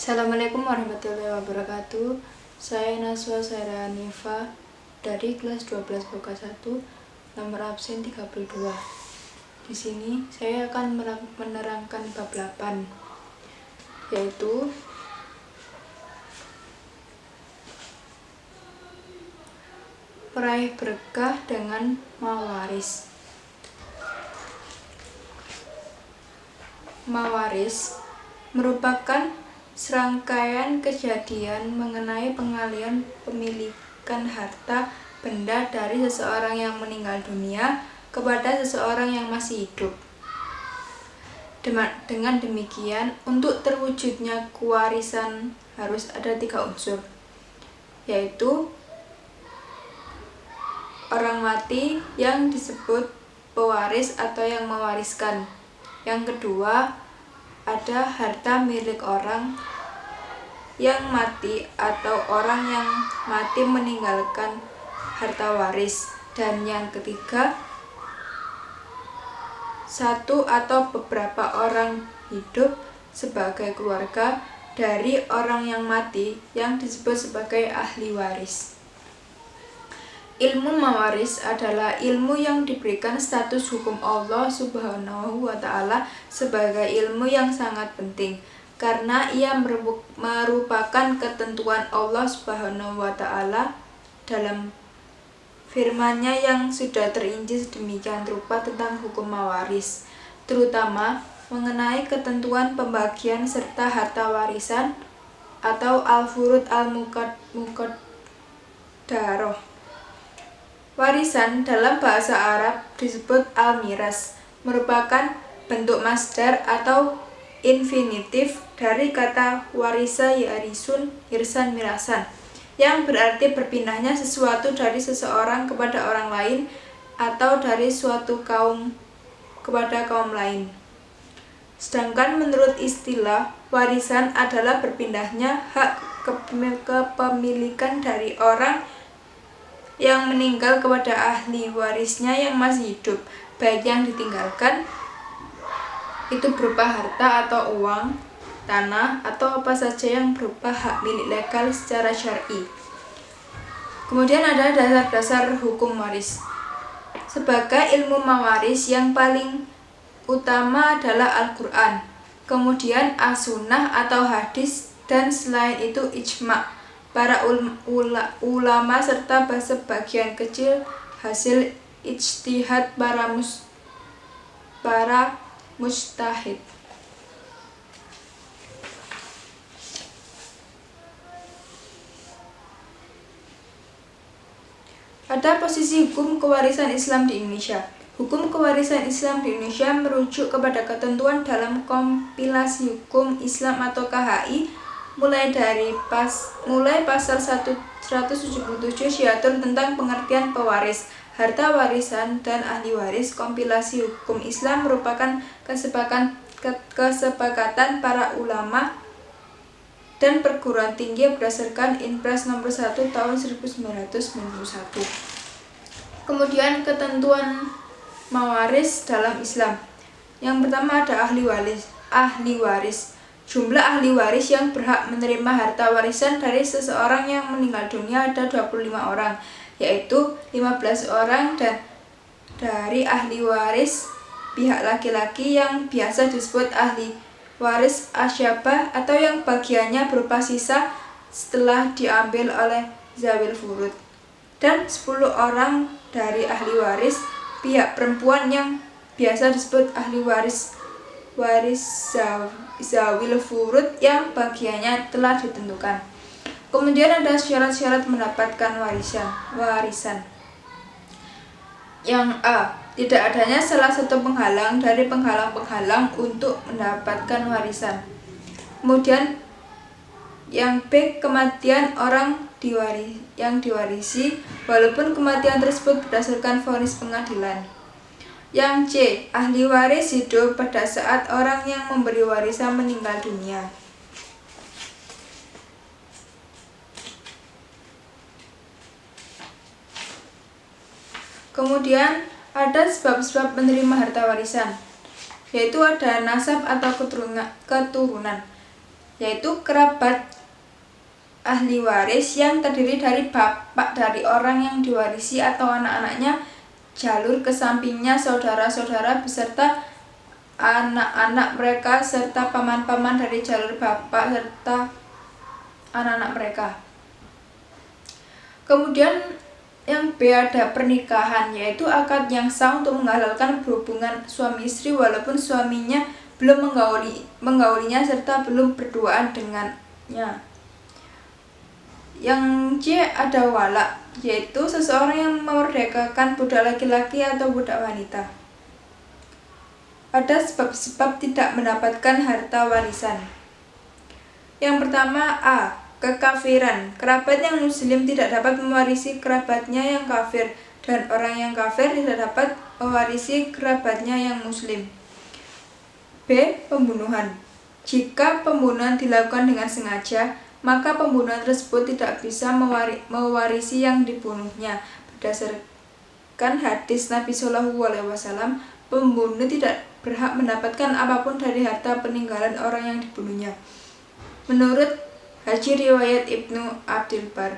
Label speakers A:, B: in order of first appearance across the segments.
A: Assalamualaikum warahmatullahi wabarakatuh. Saya Naswa Saranifa dari kelas 12 BK 1, nomor absen 32. Di sini saya akan menerangkan bab 8, yaitu meraih berkah dengan mawaris. Mawaris merupakan serangkaian kejadian mengenai pengalihan pemilikan harta benda dari seseorang yang meninggal dunia kepada seseorang yang masih hidup. Dengan demikian, untuk terwujudnya kewarisan harus ada 3 unsur, yaitu orang mati yang disebut pewaris atau yang mewariskan. Yang kedua, ada harta milik orang yang mati atau orang yang mati meninggalkan harta waris. Dan yang ketiga, satu atau beberapa orang hidup sebagai keluarga dari orang yang mati yang disebut sebagai ahli waris. Ilmu mawaris adalah ilmu yang diberikan status hukum Allah Subhanahu wa Ta'ala sebagai ilmu yang sangat penting, karena ia merupakan ketentuan Allah Subhanahu wa Ta'ala dalam firman-Nya yang sudah terinci sedemikian rupa tentang hukum mawaris, terutama mengenai ketentuan pembagian serta harta warisan atau al-furud al-muqaddarah. Warisan dalam bahasa Arab disebut al-miras, merupakan bentuk masdar atau infinitif dari kata warisa yarisun irsan mirasan, yang berarti berpindahnya sesuatu dari seseorang kepada orang lain atau dari suatu kaum kepada kaum lain. Sedangkan menurut istilah, warisan adalah berpindahnya hak kepemilikan dari orang yang meninggal kepada ahli warisnya yang masih hidup, baik yang ditinggalkan itu berupa harta atau uang, tanah, atau apa saja yang berupa hak milik legal secara syar'i. Kemudian ada dasar-dasar hukum waris. Sebagai ilmu mawaris yang paling utama adalah Al-Quran, kemudian as-sunnah atau hadis, dan selain itu ijma' para ulama serta sebagian kecil hasil ijtihad para mujtahid. Pada posisi hukum kewarisan Islam di Indonesia. Hukum kewarisan Islam di Indonesia merujuk kepada ketentuan dalam kompilasi hukum Islam atau KHI mulai pasal 177 Syiatur tentang pengertian pewaris, harta warisan, dan ahli waris. Kompilasi hukum Islam merupakan kesepakatan para ulama dan perguruan tinggi berdasarkan Inpres nomor 1 tahun 1991. Kemudian ketentuan mawaris dalam Islam. Yang pertama ada ahli waris. Jumlah ahli waris yang berhak menerima harta warisan dari seseorang yang meninggal dunia ada 25 orang, yaitu 15 orang dan dari ahli waris pihak laki-laki yang biasa disebut ahli waris asyabah atau yang bagiannya berupa sisa setelah diambil oleh zawil furud, dan 10 orang dari ahli waris pihak perempuan yang biasa disebut ahli waris zawil furud yang bagiannya telah ditentukan. Kemudian ada syarat-syarat mendapatkan warisan. Yang A, tidak adanya salah satu penghalang dari penghalang-penghalang untuk mendapatkan warisan. Kemudian yang B, kematian orang yang diwarisi walaupun kematian tersebut berdasarkan vonis pengadilan. Yang C, ahli waris hidup pada saat orang yang memberi warisan meninggal dunia. Kemudian ada sebab-sebab menerima harta warisan, yaitu ada nasab atau keturunan. yaitu kerabat ahli waris yang terdiri dari bapak dari orang yang diwarisi atau anak-anaknya, jalur ke sampingnya, saudara-saudara beserta anak-anak mereka, serta paman-paman dari jalur bapak serta anak-anak mereka. Kemudian yang B ada pernikahan, yaitu akad yang sah untuk menghalalkan berhubungan suami istri walaupun suaminya belum menggaulinya serta belum berduaan dengannya. Yang C ada wala, yaitu seseorang yang memerdekakan budak laki-laki atau budak wanita. Ada sebab-sebab tidak mendapatkan harta warisan. Yang pertama A. Kekafiran. Kerabat yang muslim tidak dapat mewarisi kerabatnya yang kafir, dan orang yang kafir tidak dapat mewarisi kerabatnya yang muslim. B. Pembunuhan. Jika pembunuhan dilakukan dengan sengaja, maka pembunuhan tersebut tidak bisa mewarisi yang dibunuhnya. Berdasarkan hadis Nabi SAW, pembunuh tidak berhak mendapatkan apapun dari harta peninggalan orang yang dibunuhnya. Menurut Haji riwayat Ibnu Abdul Bar.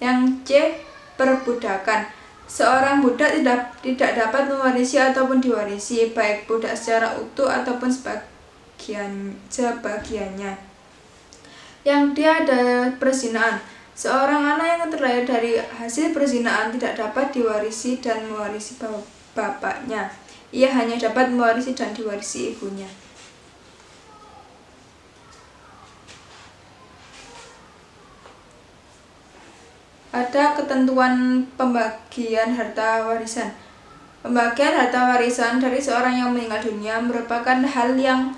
A: Yang C. Perbudakan. Seorang budak tidak dapat mewarisi ataupun diwarisi, baik budak secara utuh ataupun sebagiannya. Yang D ada perzinahan. Seorang anak yang terlahir dari hasil perzinahan tidak dapat diwarisi dan mewarisi bapaknya. Ia hanya dapat mewarisi dan diwarisi ibunya. Ada ketentuan pembagian harta warisan. Pembagian harta warisan dari seorang yang meninggal dunia merupakan hal yang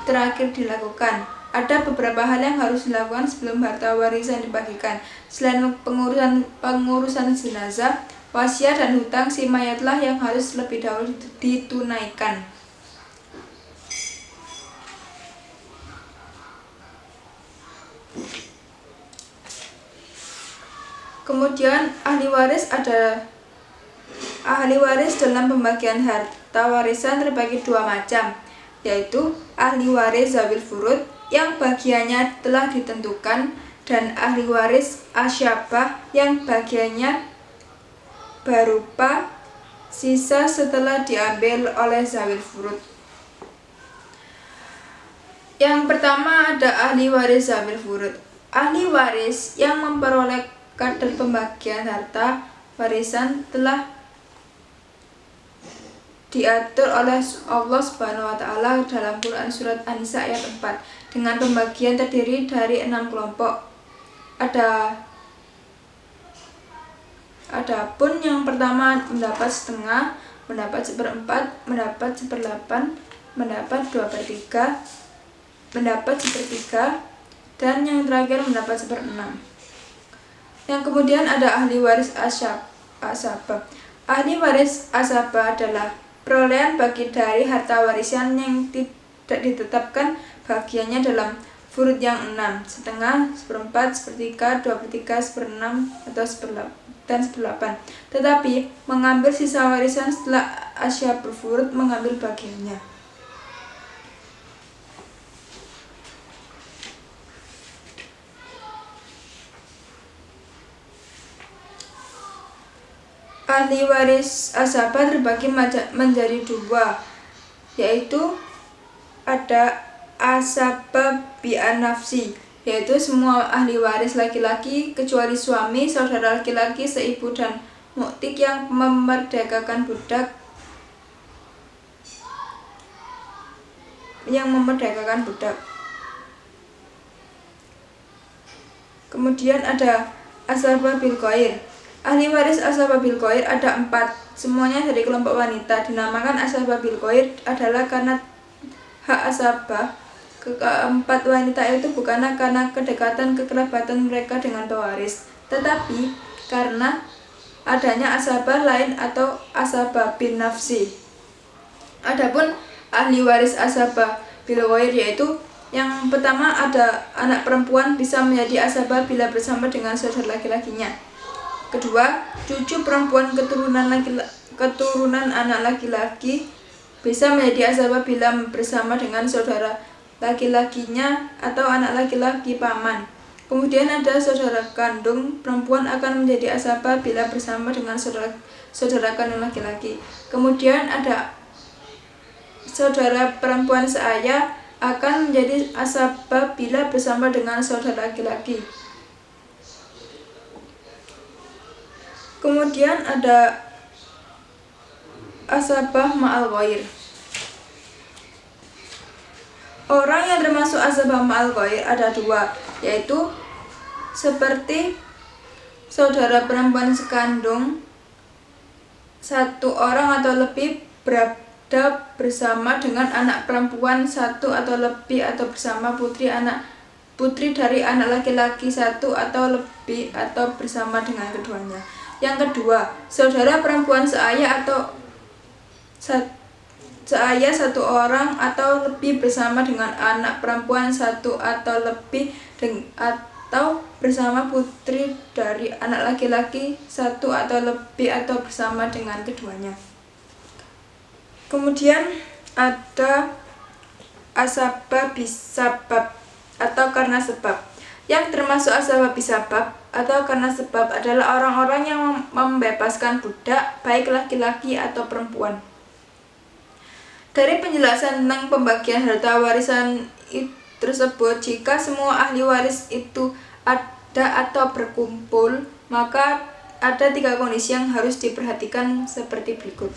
A: terakhir dilakukan. Ada beberapa hal yang harus dilakukan sebelum harta warisan dibagikan. Selain pengurusan jenazah, wasiat dan hutang si mayatlah yang harus lebih dahulu ditunaikan. Kemudian ahli waris dalam pembagian harta warisan terbagi dua macam, yaitu ahli waris zawil furud yang bagiannya telah ditentukan dan ahli waris asyabah yang bagiannya berupa sisa setelah diambil oleh zawil furud. Yang pertama ada ahli waris zawil furud. Ahli waris yang memperoleh kadar pembagian harta warisan telah diatur oleh Allah Subhanahu wa Ta'ala dalam Quran Surat An-Nisa ayat 4 dengan pembagian terdiri dari 6 kelompok. Adapun yang pertama mendapat setengah, mendapat 1/4, mendapat 1/8, mendapat 2/3, mendapat 1/3, dan yang terakhir mendapat 1/6. Yang kemudian ada ahli waris asabah. Ahli waris asabah adalah perolehan bagi dari harta warisan yang tidak ditetapkan bagiannya dalam furud yang 6, setengah, 1/4, 1/3, 2/3, 1/6, atau 1/8, tetapi mengambil sisa warisan setelah asyabul furud mengambil bagiannya. Ahli waris asabah terbagi menjadi dua, yaitu ada asabah bi'an-nafsi, yaitu semua ahli waris laki-laki kecuali suami, saudara laki-laki, seibu, dan mu'tik yang memerdekakan budak Kemudian ada asabah bil ghair. Ahli waris asabah bil ghair ada 4, semuanya dari kelompok wanita. Dinamakan asabah bil ghair adalah karena hak asabah keempat wanita itu bukanlah karena kedekatan kekerabatan mereka dengan pewaris, tetapi karena adanya asabah lain atau asabah bin nafsi. Adapun ahli waris asabah bil ghair yaitu yang pertama ada anak perempuan bisa menjadi asabah bila bersama dengan saudara laki-lakinya. Kedua, cucu perempuan keturunan anak laki-laki bisa menjadi asabah bila bersama dengan saudara laki-lakinya atau anak laki-laki paman. Kemudian ada saudara kandung perempuan akan menjadi asabah bila bersama dengan saudara kandung laki-laki. Kemudian ada saudara perempuan seayah akan menjadi asabah bila bersama dengan saudara laki-laki. Kemudian ada asabah ma'al ghair. Orang yang termasuk asabah ma'al ghair ada dua, yaitu seperti saudara perempuan sekandung satu orang atau lebih berada bersama dengan anak perempuan satu atau lebih atau bersama putri dari anak laki-laki satu atau lebih atau bersama dengan keduanya. Yang kedua, saudara perempuan seayah atau seayah satu orang atau lebih bersama dengan anak perempuan satu atau lebih atau bersama putri dari anak laki-laki satu atau lebih atau bersama dengan keduanya. Kemudian ada asabah bisabab atau karena sebab. Yang termasuk asabah bisabab atau karena sebab adalah orang-orang yang membebaskan budak, baik laki-laki atau perempuan. Dari penjelasan tentang pembagian harta warisan tersebut, jika semua ahli waris itu ada atau berkumpul, maka ada 3 kondisi yang harus diperhatikan seperti berikut.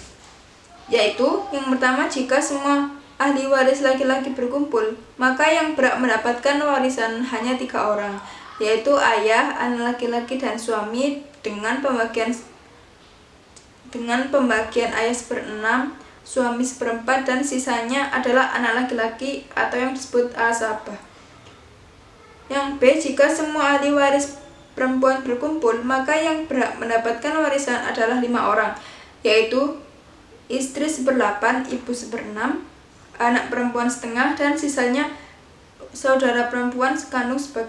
A: Yaitu, yang pertama, jika semua ahli waris laki-laki berkumpul, maka yang berhak mendapatkan warisan hanya 3 orang, yaitu ayah, anak laki-laki, dan suami dengan pembagian ayah 1/6, suami 1/4, dan sisanya adalah anak laki-laki atau yang disebut asabah. Yang B, jika semua ahli waris perempuan berkumpul, maka yang berhak mendapatkan warisan adalah 5 orang, yaitu istri 1/8, ibu 1/6, anak perempuan 1/2, dan sisanya saudara perempuan sekandung sebagai